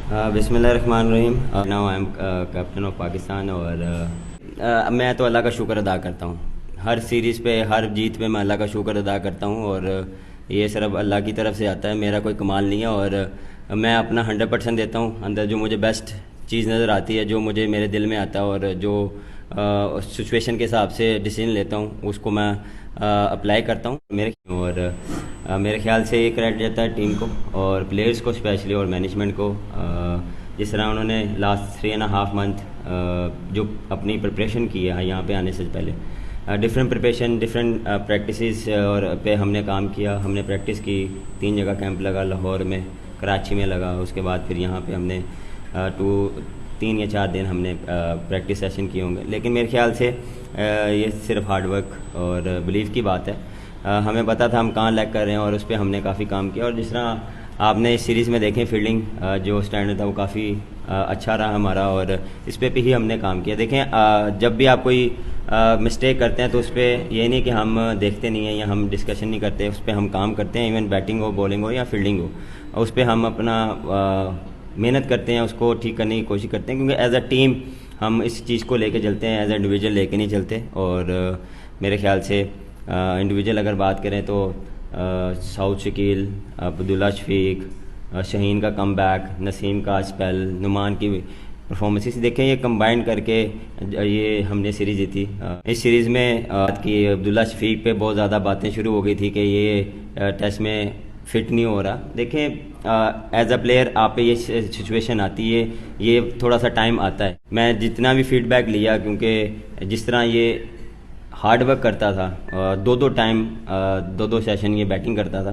बिस्मिल्लाहिर्रहमानिर्रहीम। Now I am captain of Pakistan और मैं तो अल्लाह का शुक्र अदा करता हूँ। हर सीरीज़ पे, हर जीत पे मैं अल्लाह का शुक्र अदा करता हूँ और ये सिर्फ अल्लाह की तरफ से आता है, मेरा कोई कमाल नहीं है। और मैं अपना 100% देता हूँ। अंदर जो मुझे बेस्ट चीज़ नज़र आती है, जो मुझे मेरे दिल में आता है और जो सिचुएशन के हिसाब से डिसीजन लेता हूँ, उसको मैं अप्लाई करता हूँ। मेरे ख्याल से ये क्रेडिट जाता है टीम को और प्लेयर्स को स्पेशली और मैनेजमेंट को। जिस तरह उन्होंने लास्ट 3.5 मंथ जो अपनी प्रिपरेशन की है यहाँ पे आने से पहले, डिफरेंट प्रिपरेशन, डिफरेंट प्रैक्टिसेस और पे हमने काम किया। हमने प्रैक्टिस की, 3 जगह कैंप लगा, लाहौर में, कराची में लगा, उसके बाद फिर यहाँ पे हमने 3 या 4 दिन हमने प्रैक्टिस सेशन किए होंगे। लेकिन मेरे ख्याल से ये सिर्फ हार्डवर्क और बिलीव की बात है। हमें पता था हम कहाँ लैग कर रहे हैं और उस पर हमने काफ़ी काम किया। और जिस तरह आपने इस सीरीज़ में देखें, फील्डिंग जो स्टैंडर्ड था वो काफ़ी अच्छा रहा हमारा और इस पे ही हमने काम किया। देखें, जब भी आप कोई मिस्टेक करते हैं तो उस पर ये नहीं कि हम देखते नहीं हैं या हम डिस्कशन नहीं करते, उस पर हम काम करते हैं। इवन बैटिंग हो, बॉलिंग हो या फील्डिंग हो, उस पर हम अपना मेहनत करते हैं, उसको ठीक करने की कोशिश करते हैं, क्योंकि एज अ टीम हम इस चीज़ को लेके चलते हैं, एज अ इंडिविजुअल लेके नहीं चलते। और मेरे ख्याल से इंडिविजुअल अगर बात करें तो साउथ शकील, अब्दुल्ला शफीक, शहीन का कमबैक, नसीम का स्पेल, नुमान की परफॉर्मेंसेस देखें, ये कंबाइन करके ये हमने सीरीज़ जीती। इस सीरीज़ में बात की अब्दुल्ला शफीक पे बहुत ज़्यादा बातें शुरू हो गई थी कि ये टेस्ट में फिट नहीं हो रहा। देखें, एज अ प्लेयर आप पे ये सिचुएशन आती है, ये थोड़ा सा टाइम आता है। मैं जितना भी फीडबैक लिया, क्योंकि जिस तरह ये हार्ड वर्क करता था, दो सेशन ये बैटिंग करता था,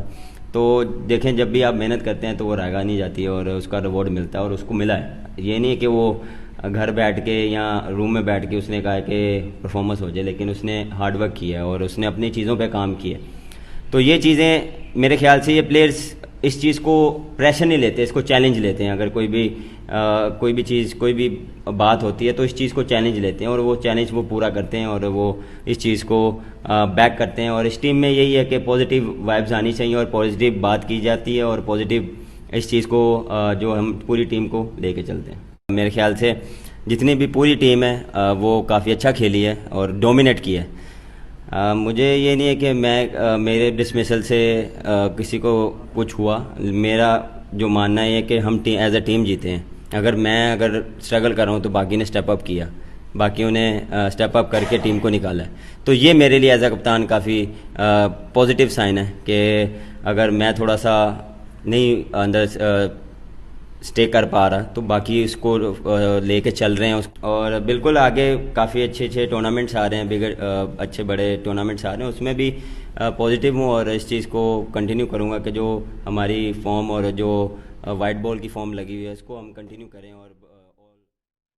तो देखें जब भी आप मेहनत करते हैं तो वो रागा नहीं जाती है और उसका रिवॉर्ड मिलता है और उसको मिला है। ये नहीं है कि वो घर बैठ के या रूम में बैठ के उसने कहा कि परफॉर्मेंस हो जाए, लेकिन उसने हार्ड वर्क किया है और उसने अपनी चीज़ों पे काम किया। तो ये चीज़ें मेरे ख्याल से ये प्लेयर्स इस चीज़ को प्रेशर नहीं लेते, इसको चैलेंज लेते हैं। अगर कोई भी चीज़, कोई भी बात होती है तो इस चीज़ को चैलेंज लेते हैं और वो चैलेंज वो पूरा करते हैं और वो इस चीज़ को बैक करते हैं। और इस टीम में यही है कि पॉजिटिव वाइब्स आनी चाहिए और पॉजिटिव बात की जाती है और पॉजिटिव इस चीज़ को जो हम पूरी टीम को लेके चलते हैं। मेरे ख्याल से जितनी भी पूरी टीम है वो काफ़ी अच्छा खेली है और डोमिनेट की है। मुझे ये नहीं है कि मेरे डिसमिसल से किसी को कुछ हुआ। मेरा जो मानना है कि हम एज अ टीम जीते हैं। अगर स्ट्रगल कर रहा हूँ तो बाकी ने स्टेप अप किया, बाकियों ने स्टेप अप करके टीम को निकाला है। तो ये मेरे लिए एज अ कप्तान काफ़ी पॉजिटिव साइन है कि अगर मैं थोड़ा सा नहीं अंदर स्टे कर पा रहा तो बाकी इसको लेके चल रहे हैं। और बिल्कुल आगे काफ़ी अच्छे टूर्नामेंट्स आ रहे हैं, अच्छे बड़े टूर्नामेंट्स आ रहे हैं, उसमें भी पॉजिटिव हूँ और इस चीज़ को कंटिन्यू करूँगा कि जो हमारी फॉर्म और जो वाइट बॉल की फॉर्म लगी हुई है इसको हम कंटिन्यू करें और